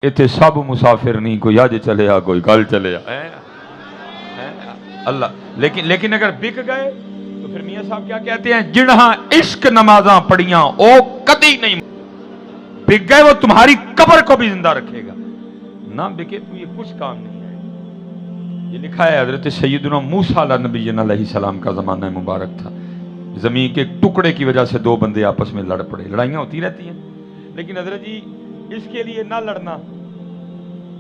اتنے سب مسافر نہیں، کوئی اج چلے آ کوئی کل چلے آ اللہ، لیکن اگر بک گئے تو پھر میاں صاحب کیا کہتے ہیں، جنہاں عشق نمازاں پڑھیاں او کدی نہیں بک گئے، وہ تمہاری قبر کو بھی زندہ رکھے گا، نہ بکے تو یہ کچھ کام نہیں ہے۔ یہ لکھا ہے حضرت سیدنا موسیٰ علیہ نبی علیہ السلام کا زمانہ مبارک تھا، زمین کے ٹکڑے کی وجہ سے دو بندے آپس میں لڑ پڑے، لڑائیاں ہوتی رہتی ہیں، لیکن حضرت جی اس کے لیے نہ لڑنا،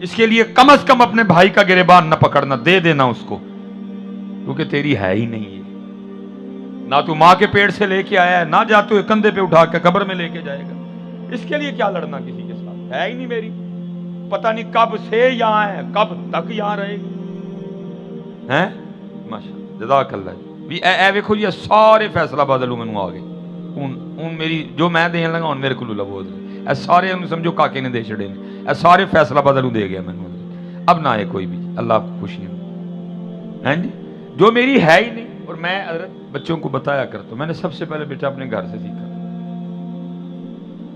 اس کے لیے کم از کم اپنے بھائی کا گریبان نہ پکڑنا، دے دینا اس کو، کیونکہ تیری ہے ہی نہیں ہے، نہ تو ماں کے پیٹ سے لے کے آیا ہے، نہ جا تو کندھے پہ اٹھا کے قبر میں لے کے جائے گا، اس کے لیے کیا لڑنا کسی کے ساتھ، ہے ہی نہیں میری، پتہ نہیں کب سے یہاں ہے، کب تک یہاں رہے گی، ہیں ماشاءاللہ جزاک اللہ بھی اے ویکھو جی سارے فیصلہ بدلو مینوں آ گئے ان میری جو میں دین لگا ہن میرے کو لبو اے سارے سمجھو کاکے نے دے چھڑے نے، اے سارے فیصلہ بدلوں دے گیا مینوں، اب نہ آئے کوئی بھی، اللہ آپ کو خوشیاں ہیں جی، جو میری ہے ہی نہیں۔ اور میں حضرت بچوں کو بتایا کرتا ہوں، میں نے سب سے پہلے بیٹا اپنے گھر سے سیکھا،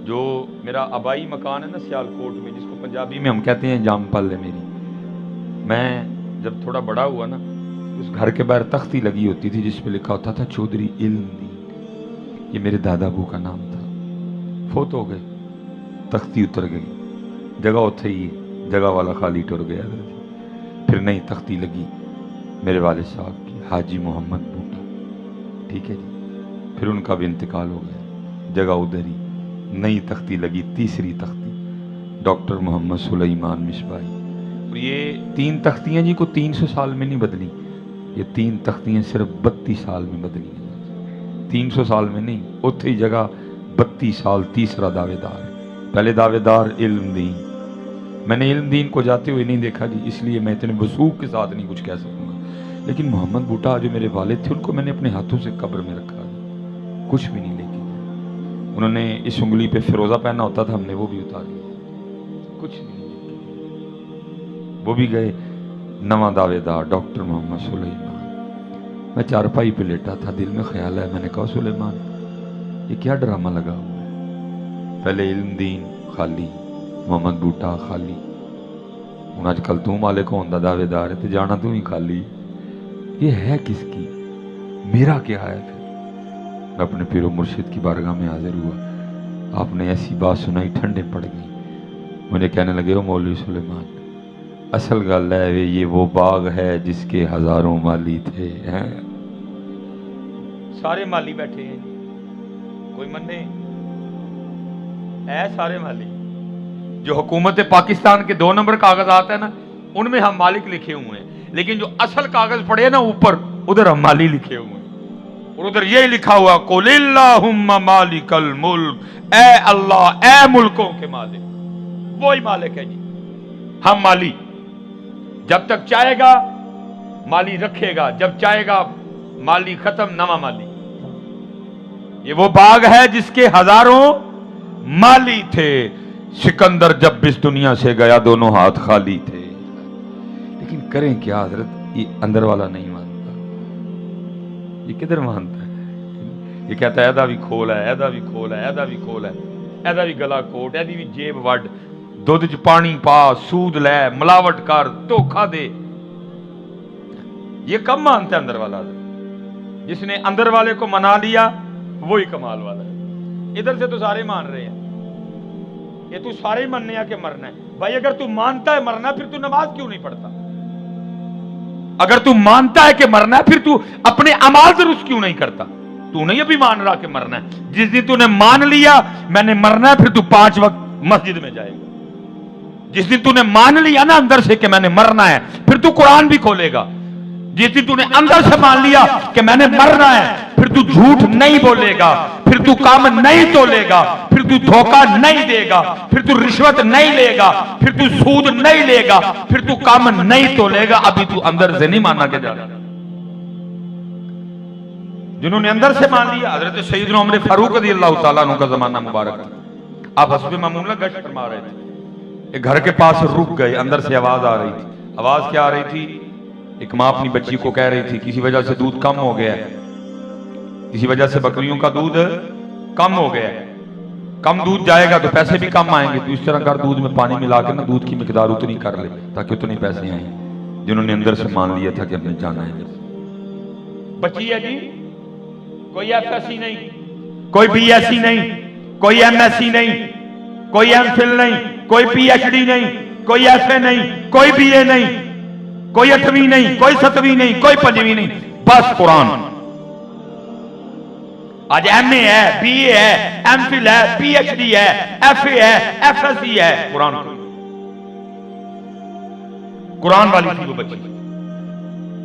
جو میرا آبائی مکان ہے نا سیالکوٹ میں، جس کو پنجابی میں ہم کہتے ہیں جام پل ہے میری، میں جب تھوڑا بڑا ہوا نا، اس گھر کے باہر تختی لگی ہوتی تھی جس پہ لکھا ہوتا تھا چودھری علم دین، یہ میرے دادا ابو کا نام تھا، فوت ہو گئے، تختی اتر گئی، جگہ اتھے ہی جگہ والا خالی ٹر گیا، پھر نئی تختی لگی میرے والد صاحب کی، حاجی محمد بوٹا، ٹھیک ہے جی، پھر ان کا بھی انتقال ہو گیا، جگہ ادھر ہی نئی تختی لگی، تیسری تختی ڈاکٹر محمد سلیمان مصباحی، اور یہ 3 تختیاں جی کو 300 سال میں نہیں بدلی، یہ 3 تختیاں صرف 32 سال میں بدلی ہیں، 300 سال میں نہیں، اتھے ہی جگہ 32 سال تیسرا دعوے دار، پہلے دعوے دار علم دین، میں نے علم دین کو جاتے ہوئے نہیں دیکھا جی، اس لیے میں اتنے وثوق کے ساتھ نہیں کچھ کہہ سکوں گا، لیکن محمد بوٹا جو میرے والد تھے ان کو میں نے اپنے ہاتھوں سے قبر میں رکھا، کچھ بھی نہیں لے کے گئے، انہوں نے اس انگلی پہ فیروزہ پہنا ہوتا تھا، ہم نے وہ بھی اتار لیا، کچھ بھی نہیں لے کے گئے، وہ بھی گئے، نواں دعوے دار ڈاکٹر محمد سلیمان، میں چارپائی پہ لیٹا تھا، دل میں خیال ہے، میں نے کہا سلیمان یہ کیا ڈرامہ لگا ہوا ہے، پہلے علم دین خالی، محمد بوٹا خالی، ہوں آج کل تو مالک ہوندا دعوے دار ہے تو جانا تو ہی خالی، یہ ہے کس کی، میرا کیا ہے؟ پھر میں اپنے پیر و مرشد کی بارگاہ میں حاضر ہوا، آپ نے ایسی بات سنائی ٹھنڈے پڑ گئی، مجھے کہنے لگے او مولوی سلیمان اصل گل ہے یہ وہ باغ ہے جس کے ہزاروں مالی تھے، ہیں سارے مالی بیٹھے ہیں، کوئی منے اے سارے مالی، جو حکومت پاکستان کے 2 نمبر کاغذات ہیں نا ان میں ہم مالک لکھے ہوئے ہیں، لیکن جو اصل کاغذ پڑے نا اوپر ادھر ہم مالی لکھے ہوئے ہیں، اور ادھر یہ لکھا ہوا قل اللہم مالک الملک، اے اللہ اے ملکوں کے مالک، وہی مالک ہے جی، ہم مالی، جب تک چاہے گا مالی رکھے گا، جب چاہے گا مالی ختم، نواں مالی، یہ وہ باغ ہے جس کے ہزاروں مالی تھے، سکندر جب اس دنیا سے گیا دونوں ہاتھ خالی تھے، لیکن کریں کیا حضرت، یہ اندر والا نہیں مانتا، یہ کدھر مانتا ہے، یہ کہتا ہے ایدا بھی کھول ہے، ایدا بھی کھول ہے، ایدا بھی کھول ہے، ایدا بھی گلا کوٹ، ایدی بھی جیب وڈ، دودھ چ پانی پا، سود لے، ملاوٹ کر، دھوکا دے، یہ کم مانتا ہے اندر والا، جس نے اندر والے کو منا لیا وہی کمال والا ہے، ادھر سے تو سارے مان رہے ہیں، یہ تو سارے ہی مننے ہیں کہ مرنا ہے، بھائی اگر تو مانتا ہے مرنا پھر تو نماز کیوں نہیں پڑھتا، اگر تو مانتا ہے کہ مرنا ہے پھر تو اپنے اعمال درست کیوں نہیں کرتا، تو نہیں ابھی مان رہا کہ مرنا ہے، جس دن تو نے مان لیا میں نے مرنا ہے پھر تو 5 وقت مسجد میں جائے گا، جس دن تو نے مان لیا نا اندر سے کہ میں نے مرنا ہے پھر تو قرآن بھی کھولے گا، جس دن تو نے اندر سے مان لیا کہ میں نے مرنا ہے پھر تو جھوٹ نہیں بولے گا، پھر تو کام نہیں تولے گا، پھر تو دھوکہ نہیں دے گا، پھر تو رشوت نہیں لے گا، پھر تو سود نہیں لے گا، پھر تو کام نہیں تولے گا، ابھی تو اندر سے نہیں مانا کے جا رہا۔ جنہوں نے اندر سے مان لیا، حضرت سیدنا عمر فاروق رضی اللہ تعالیٰ عنہ کا زمانہ مبارک تھا، آپ حسب معمولہ گشت فرما رہے تھے، ایک گھر کے پاس رک گئے، اندر سے آواز آ رہی تھی، آواز کیا آ رہی تھی؟ ایک ماں اپنی بچی کو کہہ رہی تھی کسی وجہ سے دودھ کم ہو گیا ہے، کسی وجہ سے بکریوں کا دودھ کم ہو گیا ہے، کم دودھ جائے گا تو پیسے بھی کم آئیں گے، تو اس طرح کر دودھ میں پانی ملا کے نا دودھ کی مقدار اتنی کر لے تاکہ اتنے پیسے آئیں جنہوں نے اندر سے مان لیا تھا کہ ہم نے جانا ہے۔ بچی ہے جی، کوئی ایف ایس سی نہیں، کوئی بی ایس سی نہیں، کوئی ایم ایس سی نہیں، کوئی ایم فل نہیں، کوئی پی ایچ ڈی نہیں، کوئی ایف اے نہیں، کوئی بی اے نہیں، کوئی 8ویں نہیں، کوئی 7ویں نہیں، کوئی 5ویں نہیں، بس قرآن۔ آج ایم اے ہے، بی اے ہے، ایم فل ہے، پی ایچ ڈی ہے، ایف اے ہے، ایف ایس سی ہے، قرآن قرآن والی تھی وہ بچی۔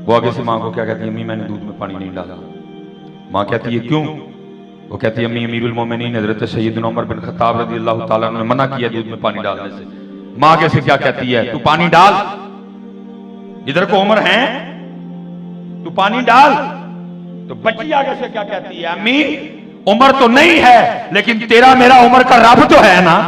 وہ آگے سے ماں کو کیا کہتی ہے؟ امی میں نے دودھ میں پانی نہیں ڈالا۔ ماں کہتی ہے کیوں؟ وہ کہتی ہے امی امیر المومنین حضرت سیدنا عمر بن خطاب رضی اللہ تعالیٰ نے منع کیا دودھ میں پانی ڈالنے سے۔ ماں آگے سے کیا کہتی ہے؟ تو پانی ڈال، ادھر کو عمر ہیں، تو پانی ڈال۔ تو بچی آگے سے کیا کہتی ہے؟ امی عمر تو نہیں ہے لیکن تیرا میرا عمر کا رب تو ہے نا۔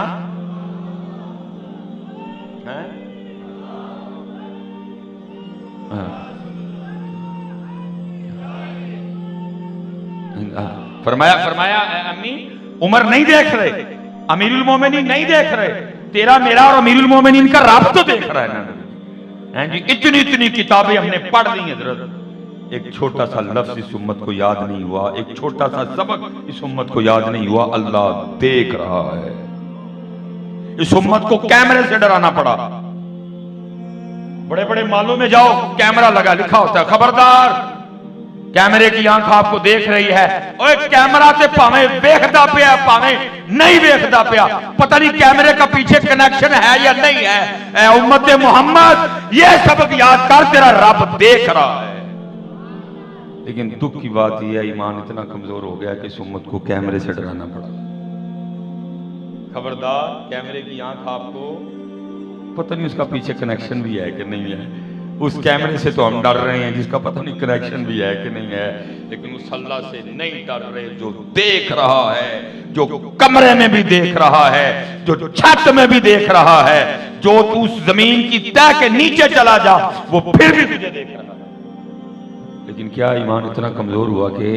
فرمایا امی عمر نہیں دیکھ رہے، امیر المومنین نہیں دیکھ رہے، تیرا میرا اور امیر المومنین کا رب تو دیکھ رہا ہے نا جی۔ اتنی کتابیں ہم نے پڑھ لی حضرت، ایک چھوٹا سا لفظ اس امت کو یاد نہیں ہوا، ایک چھوٹا سا سبق اس امت کو یاد نہیں ہوا۔ اللہ دیکھ رہا ہے۔ اس امت کو کیمرے سے ڈرانا پڑا۔ بڑے بڑے مالوں میں جاؤ، کیمرہ لگا، لکھا ہوتا ہے خبردار کیمرے کی آنکھ آپ کو دیکھ رہی ہے۔ اوے کیمرہ سے پاویں ویکھدا پیا پاویں نہیں ویکھدا پیا، پتہ نہیں کیمرے کا پیچھے کنیکشن ہے یا نہیں ہے۔ اے امت محمد یہ سبق یاد کر، تیرا رب دیکھ رہا ہے۔ لیکن دکھ کی بات یہ ہے ایمان اتنا کمزور ہو گیا کہ اس امت کو کیمرے سے ڈرانا پڑا۔ خبردار کیمرے کی آنکھ آپ کو پتہ نہیں اس کا پیچھے کنیکشن بھی ہے کہ نہیں ہے۔ اس کیمرے سے تو ہم ڈر رہے ہیں جس کا پتہ نہیں کنیکشن بھی ہے کہ نہیں ہے، لیکن اس اللہ سے نہیں ڈر رہے جو دیکھ رہا ہے، جو کمرے میں بھی دیکھ رہا ہے، جو چھت میں بھی دیکھ رہا ہے، جو تو اس زمین کی تہ کے نیچے چلا جا وہ پھر بھی تجھے دیکھ رہا ہے۔ لیکن کیا ایمان اتنا کمزور ہوا کہ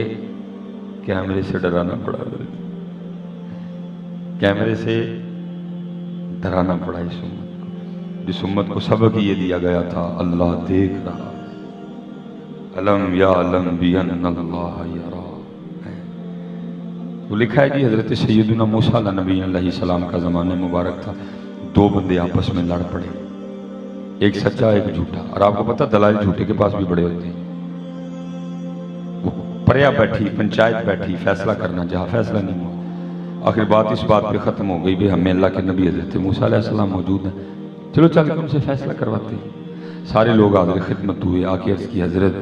کیمرے سے ڈرانا پڑا، کیمرے سے ڈرانا پڑا اس امت کو، جس امت کو سبق یہ دیا گیا تھا اللہ دیکھ رہا ہے۔ علم یعلم بان اللہ یرا۔ وہ لکھا ہے جی حضرت سیدنا موسیٰ نبی علیہ السلام کا زمانہ مبارک تھا، دو بندے آپس میں لڑ پڑے، ایک سچا ایک جھوٹا، اور آپ کو پتہ دلائل جھوٹے کے پاس بھی بڑے ہوتے ہیں۔ وہ پریا بیٹھی، پنچایت بیٹھی، فیصلہ کرنا چاہا، فیصلہ نہیں ہوا۔ آخر بات اس بات پہ ختم ہو گئی، بھئی ہمیں اللہ کے نبی حضرت موسیٰ علیہ السلام موجود ہیں، چلو چل کے ان سے فیصلہ کرواتے ہیں۔ سارے لوگ حاضر خدمت ہوئے، آ کے عرض کی حضرت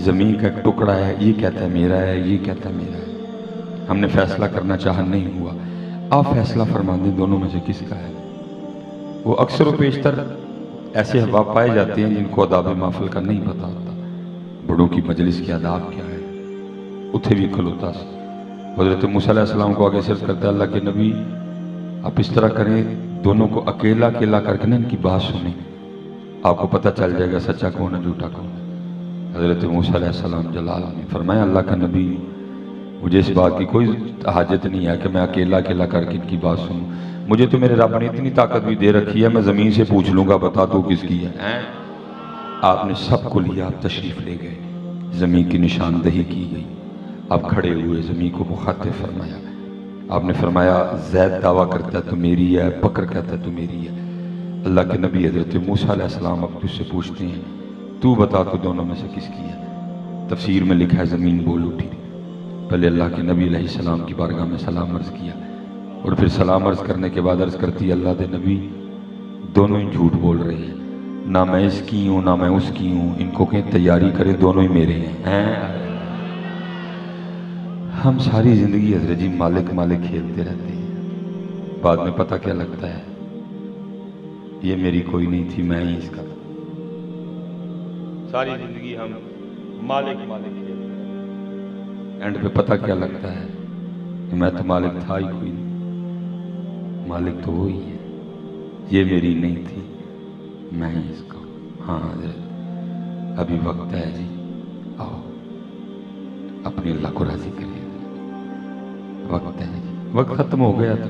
زمین کا ایک ٹکڑا ہے، یہ کہتا ہے میرا ہے، یہ کہتا ہے میرا ہے، ہم نے فیصلہ کرنا چاہا نہیں ہوا، آپ فیصلہ فرما دیں دونوں میں سے کس کا ہے۔ وہ اکثر و بیشتر ایسے احباب پائے جاتے ہیں جن کو آداب محفل کا نہیں پتا ہوتا، بڑوں کی مجلس کے آداب کیا ہے، اتھے بھی کھلوتا سے حضرت موسیٰ علیہ السلام کو آگے سرد کرتا ہے اللہ کے نبی آپ اس طرح کریں دونوں کو اکیلا اکیلا کر کے ان کی بات سنیں، آپ کو پتہ چل جائے گا سچا کون ہے جھوٹا کون ہے۔ حضرت موسیٰ علیہ السلام جلال نے فرمایا اللہ کا نبی مجھے اس بات کی کوئی حاجت نہیں ہے کہ میں اکیلا اکیلا کر کے ان کی بات سنوں، مجھے تو میرے رب نے اتنی طاقت بھی دے رکھی ہے میں زمین سے پوچھ لوں گا بتا تو کس کی ہے۔ آپ نے سب کو لیا، آپ تشریف لے گئے، زمین کی نشاندہی کی گئی، آپ کھڑے ہوئے زمین کو مخاطب فرمایا، آپ نے فرمایا زید دعویٰ کرتا ہے تو میری ہے، بکر کہتا ہے تو میری ہے۔ اللہ کے نبی حضرت موسیٰ علیہ السلام اب تجھ سے پوچھتے ہیں تو بتا تو دونوں میں سے کس کی ہے۔ تفسیر میں لکھا ہے زمین بول اٹھی، پہلے اللہ کے نبی علیہ السلام کی بارگاہ میں سلام عرض کیا، اور پھر سلام عرض کرنے کے بعد عرض کرتی ہے اللہ دے نبی دونوں ہی جھوٹ بول رہے ہیں، نہ میں اس کی ہوں نہ میں اس کی ہوں، ان کو کہیں تیاری کریں دونوں ہی میرے ہیں۔ ہم ساری زندگی حضرت جی مالک مالک کھیلتے رہتے ہیں، بعد میں پتہ کیا لگتا ہے یہ میری کوئی نہیں تھی میں ہی اس کا تھا۔ ساری زندگی ہم مالک مالک کھیلتے ہیں، اینڈ پہ پتہ کیا لگتا ہے کہ میں تو مالک تھا ہی کوئی نہیں، مالک تو وہی ہے، یہ میری نہیں تھی میں ہی اس کا ہوں۔ ہاں حضرت ابھی وقت ہے جی، آؤ اپنے اللہ کو راضی کریے، وقت ہے جی، وقت ختم ہو گیا تھا۔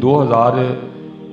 2000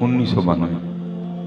1992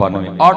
92, 8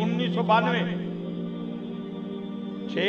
1992, 6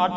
8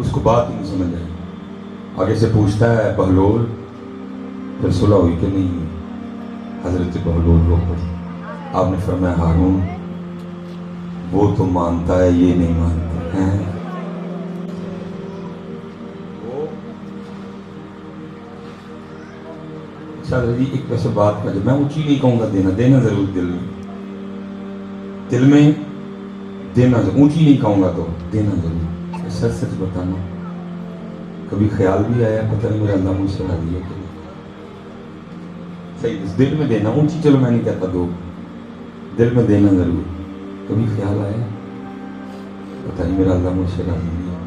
اس کو بات ہی نہیں سمجھ آئی. آگے سے پوچھتا ہے بہلول پھر صلح ہوئی کہ نہیں؟ حضرت بہلول رو پڑی. آپ نے فرمایا ہارون وہ تو مانتا ہے یہ نہیں مانتا ہے. جی ایک ویسے بات کا میں اونچی نہیں کہوں گا، دینا ضرور دل میں دینا، اونچی نہیں کہوں گا تو دینا ضرور. سچ سچ بتانا کبھی خیال بھی آیا پتہ نہیں میرا اللہ مجھ سے راضی ہے کہ نہیں. صحیح دل میں دینا، اونچی چلو میں نہیں کہتا دو، دل میں دینا ضرور. کبھی خیال آیا پتہ نہیں میرا اللہ مجھ سے راضی ہے.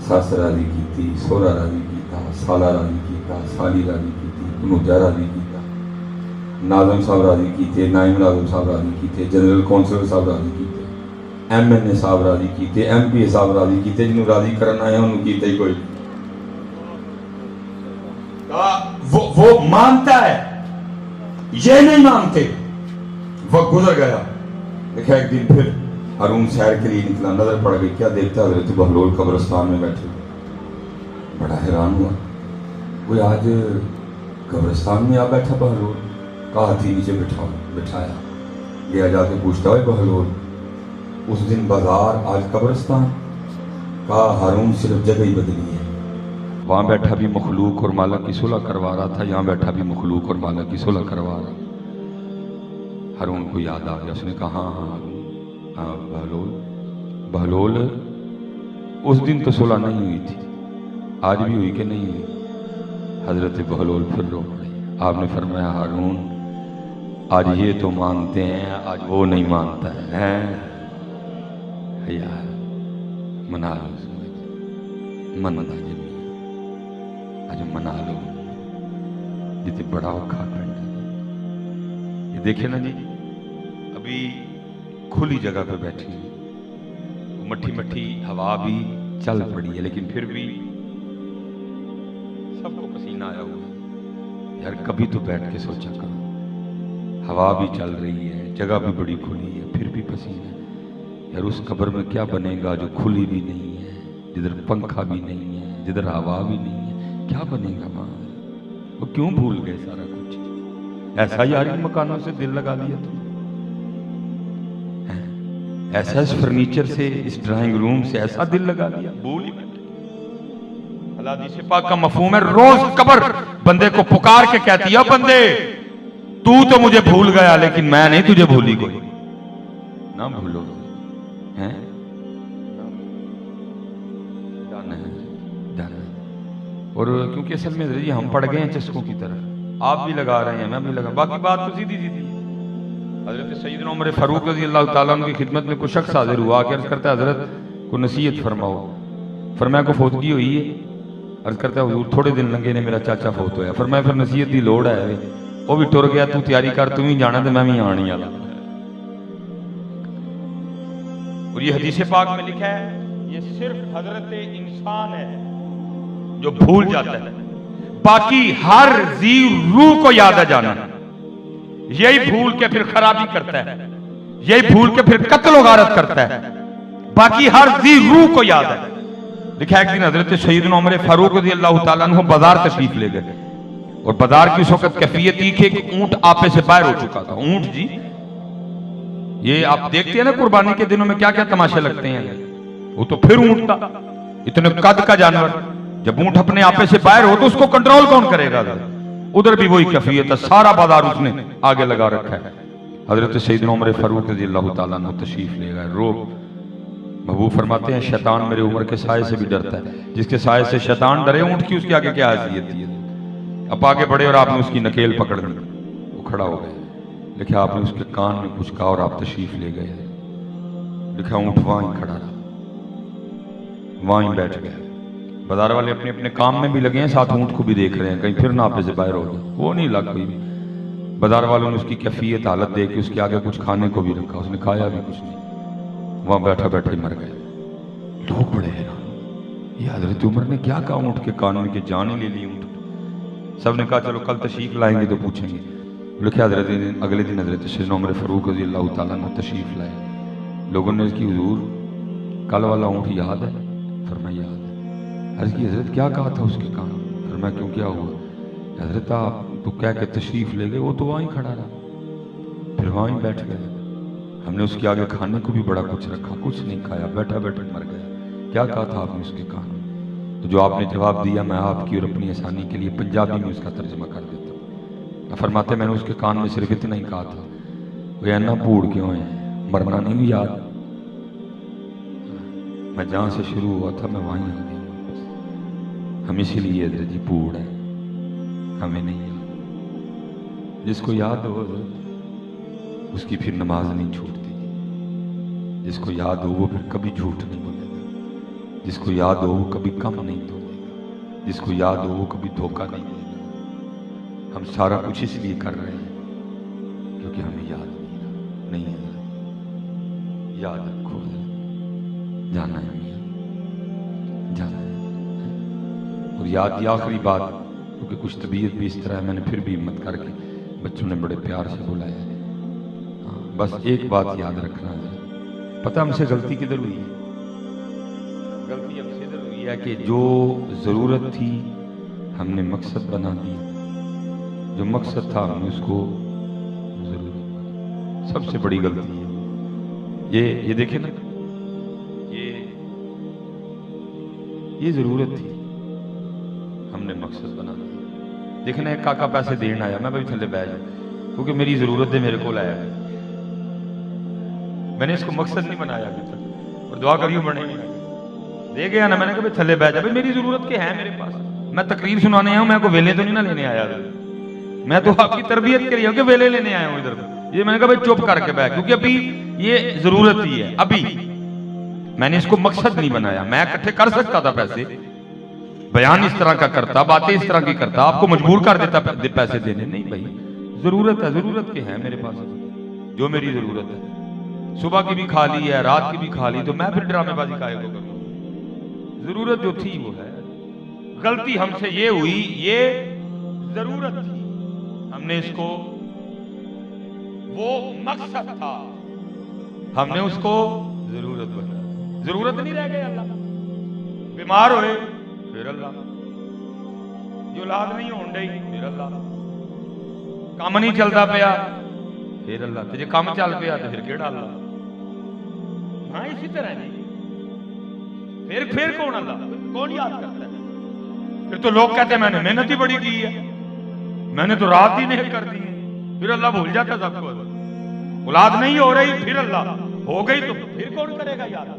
ساس راضی کی تھی، سورا راضی کیتا، سالہ راضی کیتا، سالی راضی کیتی، کنوجہ راضی کیتا، ناظم صاحب راضی کیتے، نائم ناظم صاحب راضی کیتے، جنرل کونسلر صاحب راضی کیتے، ایم این اے صاحب راضی کیتے، ایم پی اے صاحب راضی کیتے. جنہوں راضی کرنا ہے انہوں کیتے ہی کوئی. وہ مانتا ہے یہ نہیں مانتے. وقت گزر گیا. دیکھا ایک دن پھر ہارون سیر کے لیے نکلا، نظر پڑ گئی، کیا دیکھتا حضرت بہلول قبرستان میں بیٹھے. بڑا حیران ہوا، کوئی آج قبرستان میں آ بیٹھا بہلول. کہا ہاتھی نیچے بٹھایا. گیا جا کے پوچھتا ہے بہلول اس دن بازار آج قبرستان. کہا ہارون صرف جگہ ہی بدلی ہے. وہاں بیٹھا بھی مخلوق اور مالک کی صلح کروا رہا تھا، یہاں بیٹھا بھی مخلوق اور مالک کی صلح کروا رہا. ہارون کو یاد آ گیا. اس نے کہا ہاں بہلول اس دن تو صلح نہیں ہوئی تھی، آج بھی ہوئی کہ نہیں ہوئی؟ حضرت بہلول پھر رو پڑے. آپ نے فرمایا ہارون آج یہ تو مانتے ہیں، آج وہ نہیں مانتا ہے. یار منا لو منتا جی آج منا لو جتنے بڑا اوکھا پینڈا. یہ دیکھیں نا جی ابھی کھلی جگہ پہ بیٹھی مٹھی مٹھی ہوا بھی چل پڑی ہے لیکن پھر بھی سب کو پسینہ آیا ہوا ہے. یار کبھی تو بیٹھ کے سوچا کرو، ہوا بھی چل رہی ہے، جگہ بھی بڑی کھلی ہے، پھر بھی پسینہ ہے. یار اس قبر میں کیا بنے گا جو کھلی بھی نہیں ہے، جدھر پنکھا بھی نہیں ہے، جدھر ہوا بھی نہیں ہے، کیا بنے گا وہاں؟ وہ کیوں بھول گئے سارا کچھ؟ ایسا یار ان مکانوں سے دل لگا لیا تم، ایسا اس فرنیچر سے، اس ڈرائنگ روم سے ایسا دل لگا لیا، بھول ہی بیٹھے. حدیث پاک کا مفہوم ہے روز قبر بندے کو پکار کے کہتی ہے بندے تو مجھے بھول گیا لیکن میں نہیں تجھے بھولی کوئی. نہ بھولو اور کیونکہ اصل میں جی ہم پڑ گئے ہیں چسکوں کی طرح، آپ بھی لگا رہے ہیں میں بھی لگا، باقی بات تو سیدھی سیدھی. حضرت سیدنا عمر فاروق رضی اللہ تعالیٰ عنہ کی خدمت میں کوئی شخص حاضر ہوا کہ عرض کرتا ہے حضرت کو نصیحت فرماؤ. فرمایا کو فوتگی ہوئی ہے؟ عرض کرتا ہے حضور تھوڑے دن لنگے نے میرا چاچا فوت ہویا. فرمایا پھر نصیحت دی لوڑ ہے، وہ بھی ٹر گیا، تو تیاری کر، تم ہی جانا تو میں بھی آنی آلا. اور یہ حدیث پاک میں لکھا ہے یہ صرف حضرت انسان ہے جو بھول جاتا ہے، باقی ہر ذی روح کو یاد ہے جانا. یہی بھول کے پھر خرابی کرتا ہے، یہی بھول کے پھر قتل و غارت کرتا ہے، باقی ہر ذی روح کو یاد ہے. لکھا ہے ایک دن حضرت سیدنا عمر فاروق رضی اللہ تعالیٰ عنہ بازار تشریف لے گئے اور بازار کی اس وقت کیفیت تھی کہ ایک اونٹ آپے سے باہر ہو چکا تھا. اونٹ جی یہ آپ دیکھتے ہیں نا قربانی کے دنوں میں کیا کیا تماشے لگتے ہیں، وہ تو پھر اونٹ تھا اتنے قد کا جانور. جب اونٹ اپنے آپے سے باہر ہو تو اس کو کنٹرول کون کرے گا؟ ادھر بھی وہی کیفیت ہے، سارا بازار اس نے آگے لگا رکھا ہے. حضرت سیدنا عمر فاروق رضی اللہ تعالیٰ عنہ تشریف لے گئے. روب محبوب فرماتے ہیں شیطان میرے عمر کے سائے سے بھی ڈرتا ہے. جس کے سائے سے شیطان ڈرے اونٹ کی اس کے آگے کیا حیثیت ہے؟ اب آگے بڑھے اور آپ نے اس کی نکیل پکڑ لی، وہ کھڑا ہو گئے. لکھا آپ نے اس کے کان میں کچھ کہا اور آپ تشریف لے گئے. لکھا اونٹ وہاں ہی کھڑا رہا، وہاں ہی بیٹھ گئے. بازار والے اپنے اپنے کام میں بھی لگے ہیں، ساتھ اونٹ کو بھی دیکھ رہے ہیں کہیں پھر نہ آپے سے باہر ہو جائے. وہ نہیں لگ کوئی بھی. بازار والوں نے اس کی کیفیت حالت دیکھ کے اس کے آگے کچھ کھانے کو بھی رکھا، اس نے کھایا بھی کچھ نہیں، وہاں بیٹھا بیٹھے مر گئے. لوگ بڑے حیران، یہ حضرت عمر نے کیا کہا اونٹ کے کان میں کہ جان ہی لے لی اونٹ. سب نے کہا چلو کل تشریف لائیں گے تو پوچھیں گے. لکھا حضرت اگلے دن حضرت سیدنا عمر فاروق رضی اللہ تعالیٰ عنہ تشریف لائے. لوگوں نے اس کی حضور کل والا اونٹ یاد ہے؟ فرمایا یاد ہے۔ عرض کی حضرت کیا کہا تھا اس کے کان؟ فرمایا کیوں کیا ہوا؟ حضرت آپ تو کہہ کے تشریف لے گئے، وہ تو وہیں کھڑا رہا، پھر وہیں بیٹھ گئے، ہم نے اس کے آگے کھانے کو بھی بڑا کچھ رکھا، کچھ نہیں کھایا، بیٹھا بیٹھا مر گیا۔ کیا کہا تھا آپ نے اس کے کان؟ تو جو آپ نے جواب دیا میں آپ کی اور اپنی آسانی کے لیے پنجابی میں اس کا ترجمہ کر دیتا ہوں۔ فرماتے میں نے اس کے کان میں صرف اتنا ہی کہا تھا، وہ اینا پوڑ کیوں ہے، مرنا نہیں یاد؟ میں جہاں سے شروع ہوا تھا میں وہیں آ گیا۔ ہم اسی لیے حضرت جی پوڑ ہے، ہمیں نہیں یاد۔ جس کو یاد ہو اس کی پھر نماز نہیں چھوٹتی، جس کو یاد ہو وہ پھر کبھی جھوٹ نہیں بولے گا، جس کو یاد ہو وہ کبھی کم نہیں دھولے گا، جس کو یاد ہو وہ کبھی دھوکہ نہیں دے گا۔ ہم سارا کچھ اس لیے کر رہے ہیں کیونکہ ہمیں یاد نہیں ہے۔ یاد رکھو جانا ہے، جانا ہے۔ اور یاد کی آخری بات، کیونکہ کچھ طبیعت بھی اس طرح ہے، میں نے پھر بھی ہمت کر کے بچوں نے بڑے پیار سے بلایا ہے، بس ایک بات یاد رکھنا ہے، پتہ ہم سے غلطی کدھر ہوئی ہے؟ غلطی ہم سے ادھر ہوئی ہے کہ جو ضرورت تھی ہم نے مقصد بنا دیا، جو مقصد تھا ہم نے اس کو ضرورت بنا۔ سب سے بڑی غلطی ہے یہ دیکھیں نا، یہ ضرورت تھی ہم نے مقصد بنا دیا۔ دیکھنا ایک کاکا پیسے دین آیا، میں بھائی تھلے بیٹھ جاؤں کیونکہ میری ضرورت ہے، میرے کو لایا، میں نے اس کو مقصد نہیں بنایا ابھی تک، اور دعا کریوں بڑھنے دے گیا نا، میں نے کہا بھائی تھلے بیٹھ جا، بھائی میری ضرورت کے ہیں میرے پاس، میں تقریر سنانے آیا ہوں، میں کو ویلے تو نہیں نہ لینے آیا، میں تو آپ کی تربیت کے لیے ہوں کہ ویلے لینے آیا ہوں ادھر۔ یہ میں نے کہا بھائی چپ کر کے بیٹھ، کیونکہ ابھی یہ ضرورت ہی ہے، ابھی میں نے اس کو مقصد نہیں بنایا۔ میں اکٹھے کر سکتا تھا پیسے، بیان اس طرح کا کرتا، باتیں اس طرح کی کرتا، آپ کو مجبور کر دیتا پیسے دینے، نہیں بھائی ضرورت ہے، ضرورت کے ہیں میرے پاس، جو میری ضرورت ہے، صبح کی بھی کھا لی ہے، رات کی بھی کھا لی، تو میں پھر ڈرامے بازی کھائے کو کروں؟ ضرورت جو تھی وہ ہے۔ غلطی ہم سے یہ ہوئی، یہ ضرورت تھی، ہم نے اس کو، وہ مقصد تھا، ہم نے اس کو ضرورت بنا۔ ضرورت نہیں رہ گئے، اللہ بیمار ہوئے پھر اللہ، جو اولاد نہیں ہون ڈئی پھر اللہ، کام نہیں چلتا پیا پھر اللہ، جے کام چل پیا تو پھر کیڑا اللہ؟ ہاں اسی طرح نہیں، پھر کون اللہ، کون یاد کرتا ہے؟ پھر تو لوگ کہتے ہیں میں نے محنت ہی بڑی کی ہے، میں نے تو رات ہی نہیں کر دی ہے، پھر اللہ بھول جاتا سب کو۔ اولاد نہیں ہو رہی پھر اللہ، ہو گئی تو پھر کون کرے گا یاد؟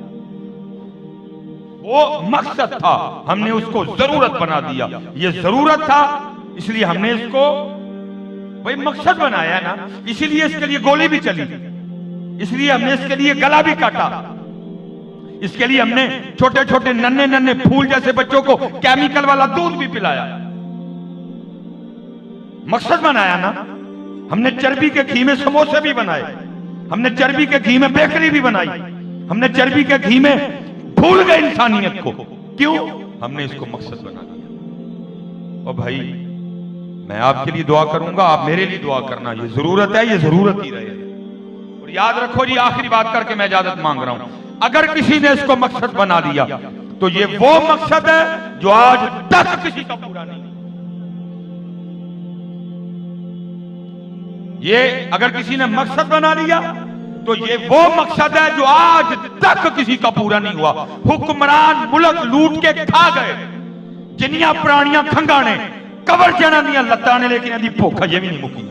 وہ مقصد تھا، ہم نے اس کو ضرورت بنا دیا۔ یہ ضرورت تھا اس لیے ہم نے اس کو بھائی مقصد بنایا نا، اسی لیے اس کے لیے گولی بھی چلی، اس لیے ہم نے اس کے لیے گلا بھی کاٹا، اس کے لیے ہم نے چھوٹے چھوٹے ننے ننے پھول جیسے بچوں کو کیمیکل والا دودھ بھی پلایا۔ مقصد بنایا نا، ہم نے چربی کے گھی میں سموسے بھی بنائے، ہم نے چربی کے گھی میں بیکری بھی بنائی، ہم نے چربی کے گھی میں بھول گئے انسانیت کو، کیوں؟ ہم نے اس کو مقصد بنا دیا۔ اور بھائی میں آپ کے لیے دعا کروں گا، آپ میرے لیے دعا کرنا، یہ ضرورت ہے، یہ ضرورت ہی رہے۔ اور یاد رکھو جی، آخری بات کر کے میں اجازت مانگ رہا ہوں، اگر کسی نے اس کو مقصد بنا دیا تو یہ وہ مقصد ہے جو آج تک کسی کا پورا نہیں۔ یہ اگر کسی نے مقصد بنا لیا تو یہ وہ مقصد ہے جو آج تک کسی کا پورا نہیں ہوا۔ حکمران ملک لوٹ کے کھا گئے، جنیاں پرانیاں کھنگا نے کور جنا دیا لتاں نے، لیکن ادھی بھوکھ یہ بھی نہیں مکی،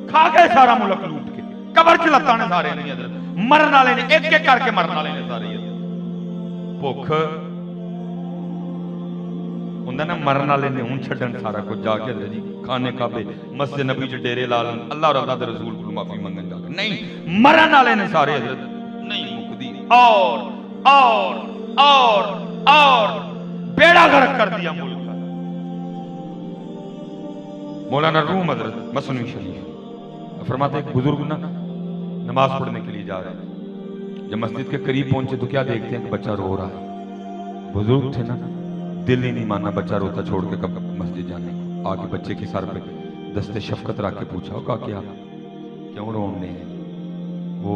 کھا گئے سارا ملک لوٹ کے، کور چ لتاں نے سارے نہیں، حضرت مرن والے نے ایک ایک کر کے مرن والے نے سارے، بھوکھ ہوندا نا مرن والے نے ہن چھڈن سارا کچھ جا کے جی کھانے کعبے مسجد نبی چ ڈیرے لا لین، اللہ اور اللہ دے رسول کو معافی منگن جا کے، نہیں مرن والے نے سارے، حضرت نہیں مکدی، اور بیڑا غرق کر دیا ملک کا۔ مولانا روم حضرت مثنوی شریف فرماتے ایک بزرگ نا نماز پڑھنے کے لیے جا رہے ہیں، جب مسجد کے قریب پہنچے تو کیا دیکھتے ہیں کہ بچہ رو رہا ہے۔ بزرگ تھے نا، دل ہی نہیں ماننا بچہ روتا چھوڑ کے کب مسجد جانے کو، آگے بچے کے سر پہ دست شفقت رکھ کے پوچھا ہوگا کیا کیوں رونے ہیں؟ وہ